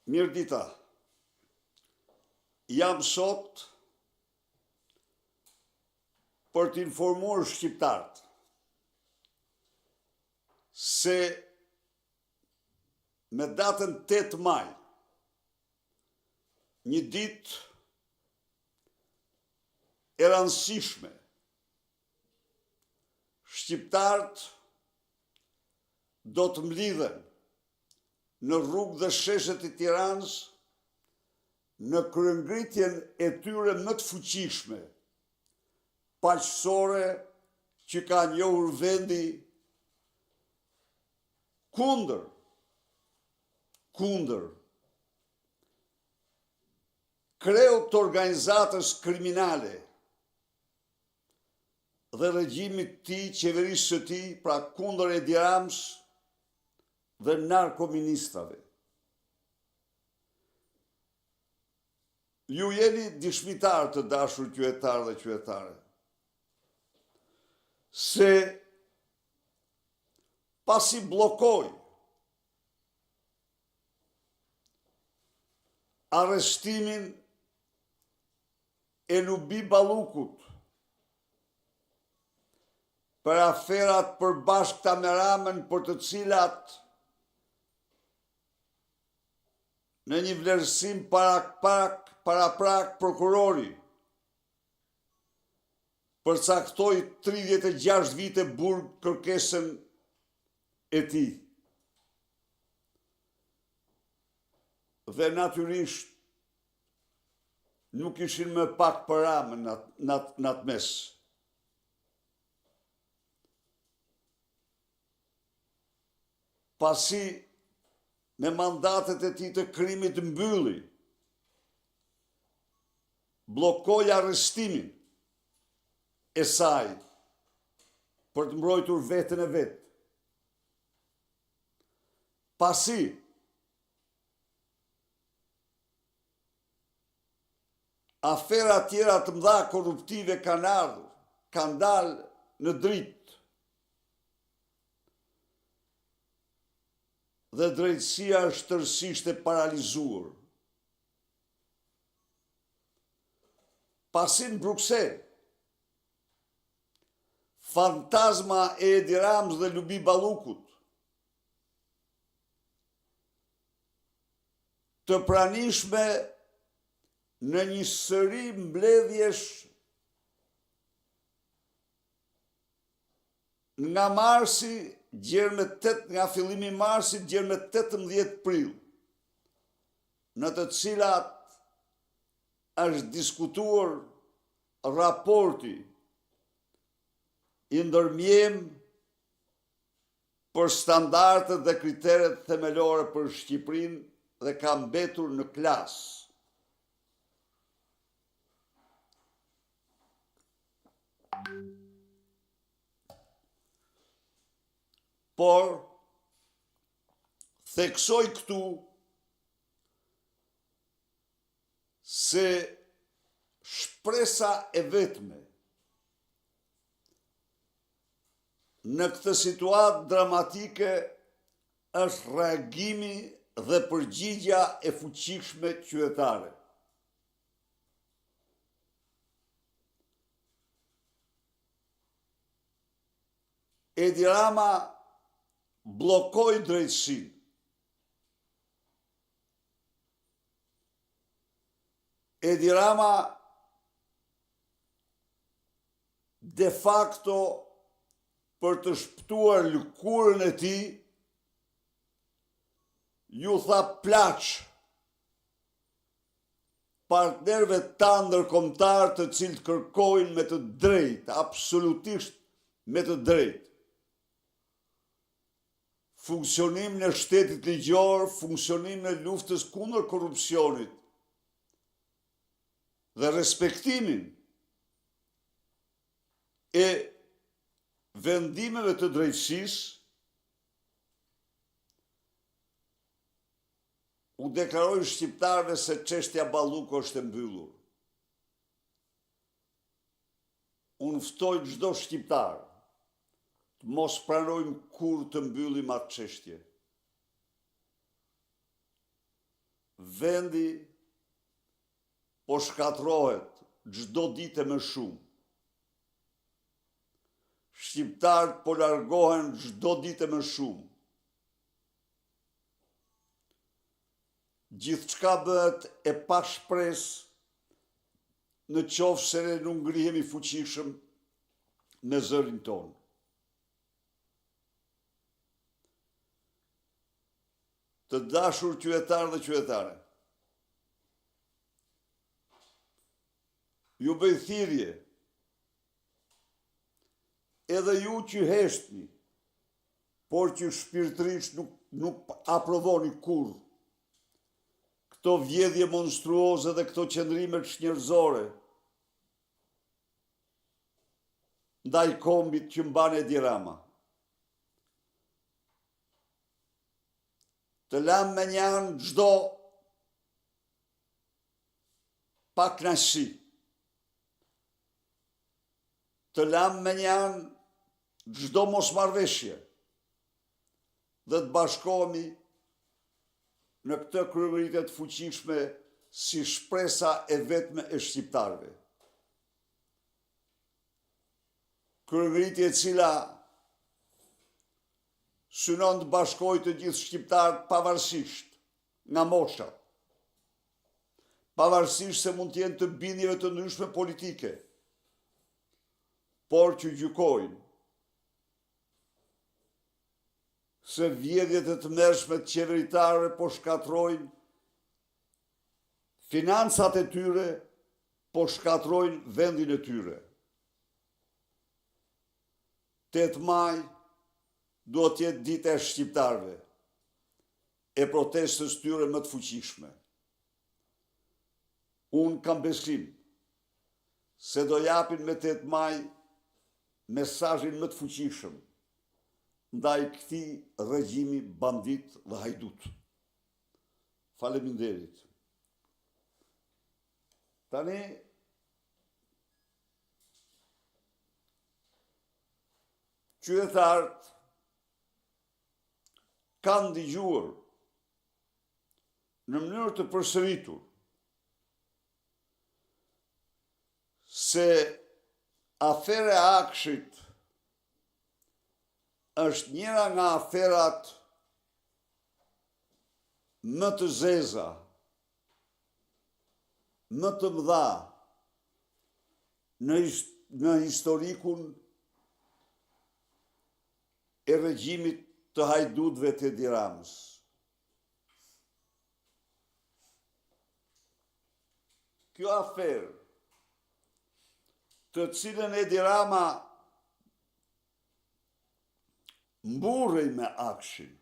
Mirdita, jam sot për të informuar shqiptarët se me datën 8 maj, një ditë e rëndësishme, shqiptarët do të mlidhen në rrugë dhe sheshet e Tiranës në kryengritjen e tyre më të fuqishme, paqësore që ka njohur vendi kundër kreut të organizatës kriminale dhe regjimit të tij, qeverisë së tij, pra kundër Edi Ramës dhe narkoministrave. Ju jeni dëshmitar të dashur qytetarë dhe qytetare, se pasi bllokoi arrestimin e Lubi Ballukut për aferat përbashkëta me Ramën, për të cilat në një vlerësim paraprak prokurori përcaktoi 36 vite burg kërkesën e tij. Dhe natyrisht nuk ishin më pak për Ramën në atë mes. Pasi me mandatet e tij të krimit mbylli, bllokoi arrestimin e saj për të mbrojtur veten e vet. Pasi afera tjera të mëdha korruptive kanë ardhur, kanë dalë në dritë, dhe drejtësia është tërësisht e paralizuar. Pasi në Bruksel, fantazma e Edi Ramës dhe Lubi Ballukut të pranishme në një sëri mbledhjesh nga marsi, nga fillimi i marsit gjerë me 18 prill, në të cilat është diskutuar raporti i ndërmjem për standardet dhe kriteret themelore për Shqipërinë dhe ka mbetur në klasë. Por, theksoj këtu se shpresa e vetme në këtë situatë dramatike është reagimi dhe përgjigja e fuqishme qytetare. Edi Rama bllokoi drejtësinë. Edi Rama de facto për të shpëtuar lëkurën e tij ju tha plaç partnerëve tanë ndërkombëtar të cilët kërkojnë me të drejtë, absolutisht me të drejtë, funksionim në shtetit ligjor, funksionim në luftës kundër korrupsionit dhe respektimin e vendimeve të drejtësisë, u deklaroi shqiptarëve se çështja Balluku është e mbyllur. Unë ftoj çdo shqiptar të mos pranojmë kur të mbyllim atë çështje. vendi po shkatrohet çdo ditë më shumë. Shqiptarët po largohen çdo ditë më shumë. Gjithçka bëhet e pa shpresë në qoftë se ne nuk ngrihemi fuqishëm në zërin tonë. Të dashur qytetarë dhe qytetare, ju bëj thirrje, edhe ju që heshtni, por që shpirtërisht nuk aprovoni kurrë këto vjedhje monstruoze dhe këto qëndrime çnjerëzore ndaj kombit që mban Edi Rama. Të lam me një anë çdo pakënaqësi. Të lam me një anë çdo mosmarrveshje dhe të bashkohemi në këtë kryevëri të fuqishme si shpresa e vetme e shqiptarëve. Kryevëri e cila synon të bashkojë të gjithë shqiptarët pavarësisht nga mosha, pavarësisht se mund të jenë të bindjeve të ndryshme politike, por që gjykojnë se vjedhjet e të mërshme të qeveritarëve po shkatrojnë financat e tyre, po shkatrojnë vendin e tyre. 8 maj duhet të jetë dita e shqiptarëve, e protestës tyre më të fuqishme. Unë kam besim se do japin me 8 maj mesazhin më të fuqishëm ndaj këtij regjimi bandit dhe hajdut. Faleminderit. Tani qytetarët kanë dëgjuar në mënyrë të përsëritur se afera e Akshit është njëra nga aferat më të zeza, më të mëdha në historikun e regjimit të hajdutëve të Edi Ramës. Kjo aferë, të cilën Edi Rama mburrej me Akshin,